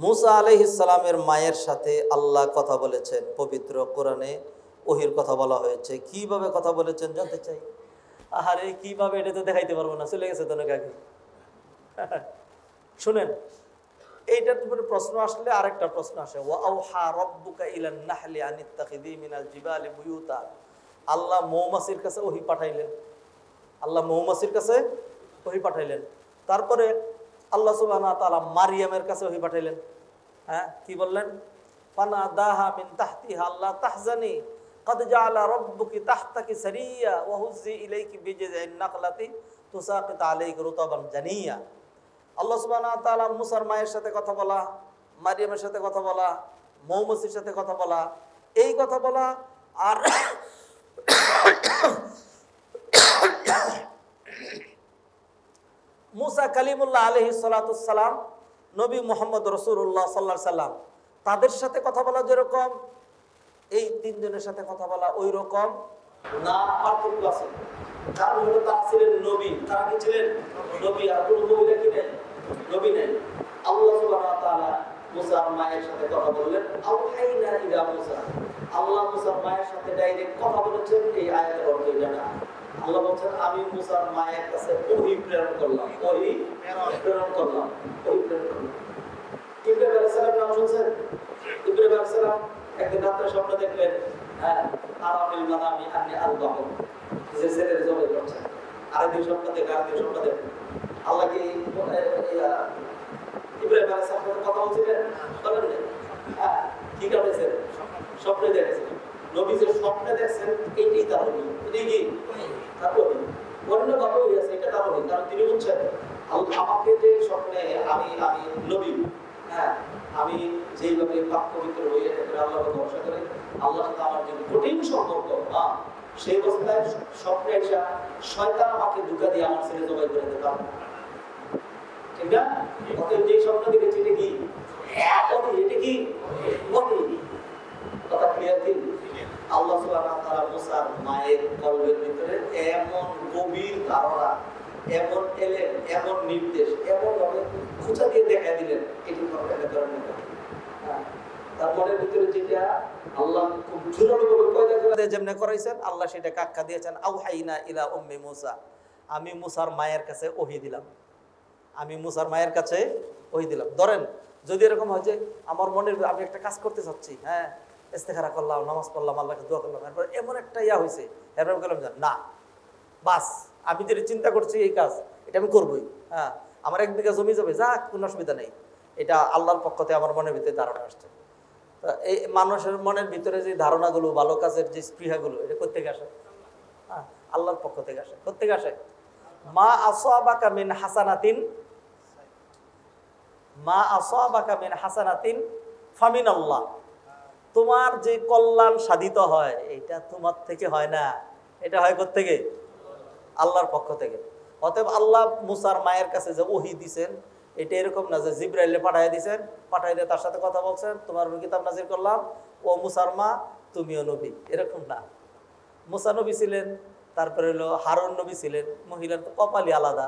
মুসা আলাইহিস সালামের মায়ের সাথে আল্লাহ কথা বলেছেন, পবিত্র কোরআনে ওহির কথা বলা হয়েছে। কিভাবে কথা বলেছেন জানতে চাই? আহারে কিভাবে, এটা তো দেখাইতে পারবো না, চলে গেছে তো অনেক আগে। শুনেন, এইটার উপরে প্রশ্ন আসলে আরেকটা প্রশ্ন আসে, ওয়া আওহা রাব্বুকা ইলান নাহলি আনিত্তাখিযি মিনাল জিবালি বুয়ুতা। আল্লাহ মৌমাছির কাছে ওহী পাঠাইলেন, আল্লাহ মৌমাছির কাছে ওহী পাঠাইলেন। তারপরে আল্লাহ সুবহানাহু ওয়া তাআলা মারিয়ামের কাছে ওহী পাঠাইলেন। হ্যাঁ, কি বললেন? ফানাদাহা মিন তাহতিহা আল্লা তাহজানি قد جعل ربك تحتك سريا وهزي إليك بجذع النخلة تساقط عليك رطبا جنيا। আল্লাহ সুবহানাহু ওয়া তাআলা মুসার মায়ের সাথে কথা বলা, মারিয়ামের সাথে কথা বলা, মৌমাছির সাথে কথা বলা, এই কথা বলা। আর মুসা কালিমুল্লাহ আলাইহিস সালাতুস সালাম, নবী মুহাম্মদ রাসূলুল্লাহ সাল্লাল্লাহু আলাইহি সাল্লাম, তাদের সাথে কথা বলা যেরকম, এই তিনজনের সাথে কথা বলা ওই রকম না, পার্থক্য আছে। কারণ হলো তারা ছিলেন নবী, তারা কি ছিলেন? নবী। আর কোন নবীরা কি নেই? নবী নেই। আল্লাহ সুবহানাহু ওয়া তাআলা মুসার মায়ের সাথে কথা বললেন, আওহাইনা ইলা মুসা। আল্লাহ মুসার মায়ের সাথে ডাইরেক্ট কথা বলেছেন, এই আয়াতের অর্থ এটা না। আল্লাহ বলছেন আমি মুসার মায়ের কাছে ওহী প্রেরণ করলাম, ওহী প্রেরণ করলাম, ওহী প্রেরণ করলাম। ইব্রাহিম আলাইহিস সালাম নাম শুনছেন? ইব্রাহিম আলাইহিস সালাম একদিন রাতে স্বপ্ন দেখলেন, আরামিল মানামি আন্নি আলবাহ, যে ছেলের জবাই করছে। আরেকদিন স্বপ্ন দেখে, আরেকদিন স্বপ্ন দেখে আল্লাহ কি ইব্রাহিম আলাইহিস সালামের কথা বলছিলেন? বলেন না। হ্যাঁ, কি করেছেন? স্বপ্নে দেখেছেন। নবী যে স্বপ্নে দেখছেন এইটাই তার ওহী। এটাই কি তার ওহী। অন্য কথা হয়ে আছে, এটা তার ওহী। কারণ তিনি বলছেন আল্লাহ আমাকে যে স্বপ্নে আমি নবী, হ্যাঁ, আমি যেইভাবে পাক পবিত্র হয়ে আল্লাহকে ভরসা করে আল্লাহর সাথে আমার যে কঠিন সম্পর্ক, সেই অবস্থায় স্বপ্নে এসে শয়তান আমাকে ধোঁকা দিয়ে আমার ছেলে জবাই করে দিতাম। ঠিক না? অতএব যে স্বপ্ন দেখেছি এটা কি? এটা কি? কথা ক্লিয়ার কি? আল্লাহ সুবহানাহু ওয়া তাআলা মুসার মায়ের কলবের ভিতরে এমন গভীর ধারণা, এমন এলেম, এমন নির্দেশ, এমন ভাবে খুঁজা দিয়ে দেখা দিলেন, এটি কোনো একটা ধরনের কথা। তার মনের ভিতরে যেটা আল্লাহ খুব জোরালোভাবে পয়দা করে যেমনে করাইছেন, আল্লাহ সেটাকে আখ্যা দিয়েছেন আওহাইনা ইলা উম্মি মুসা। আমি মুসার মায়ের কাছে ওহী দিলাম, আমি মুসার মায়ের কাছে ওহী দিলাম। ধরেন যদি এরকম হয় যে আমার মনের আমি একটা কাজ করতে চাচ্ছি, হ্যাঁ, ইস্তেখারা করলাম, নামাজ পড়লাম, আল্লাহকে দোয়া করলাম, এরপর এমন একটা ইয়া হয়েছে, এরপর বললাম না বাস আমি যেটা চিন্তা করছি এই কাজ এটা আমি করবোই, হ্যাঁ, আমার 1 বিঘা জমি যাবে, যাক, কোনো অসুবিধা নেই। এটা আল্লাহর পক্ষ থেকে আমার মনের ভিতরে ধারণা আসছে। এই মানুষের মনের ভিতরে যে ধারণাগুলো, ভালো কাজের যে স্পৃহাগুলো, এটা কোত্থেকে আসে? হ্যাঁ, আল্লাহর পক্ষ থেকে আসে। কোত্থেকে আসে? মা আসাবাকা মিন হাসানাতিন, মা আসাবাকা মিন হাসানাতিন ফামিন আল্লাহ। তোমার যে কল্যাণ সাধিত হয় এটা তোমার থেকে হয় না, এটা হয় কোত্থেকে? আল্লাহর পক্ষ থেকে। অতএব আল্লাহ মুসার মায়ের কাছে যে ওহী দিছেন, এটা এরকম না যে জিবরাইলে পাঠাই দিছেন, পাঠাই দিয়ে তার সাথে কথা বলছেন, তোমার কিতাব নাজির করলাম, ও মুসার মা তুমিও নবী, এরকম না। মুসা নবী ছিলেন, তারপরে হলো হারুন নবী ছিলেন, মহিলার তো কপালই আলাদা,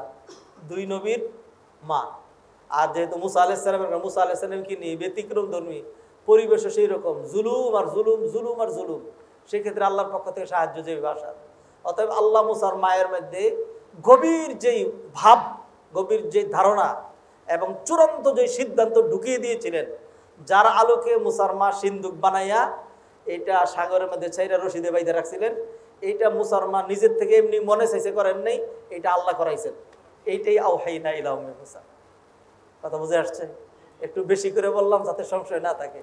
2 নবীর মা। আর যেহেতু মুসা আলাইহিস সালামের, মুসা আলাইহিস সালাম কি নিয়ে ব্যতিক্রম ধর্মী, পরিবেশও সেই রকম, জুলুম আর জুলুম, জুলুম আর জুলুম, সেক্ষেত্রে আল্লাহর পক্ষ থেকে সাহায্য যে ভাষা। অতএব আল্লাহ মুসার মায়ের মধ্যে গভীর যেই ভাব, গভীর যে ধারণা এবং চূড়ান্ত যে সিদ্ধান্ত ঢুকিয়ে দিয়েছিলেন, যার আলোকে মুসার মা সিন্দুক বানাইয়া এটা সাগরের মধ্যে ছাইরা রশিদে বাইদে রাখছিলেন, এইটা মুসার মা নিজের থেকে এমনি মনে চাইছে করেন নাই, এটা আল্লাহ করাইছেন। এইটাই আওহাইনা ইলা উম্মি মুসা। কথা বুঝে আসছে? একটু বেশি করে বললাম যাতে সংশয় না থাকে।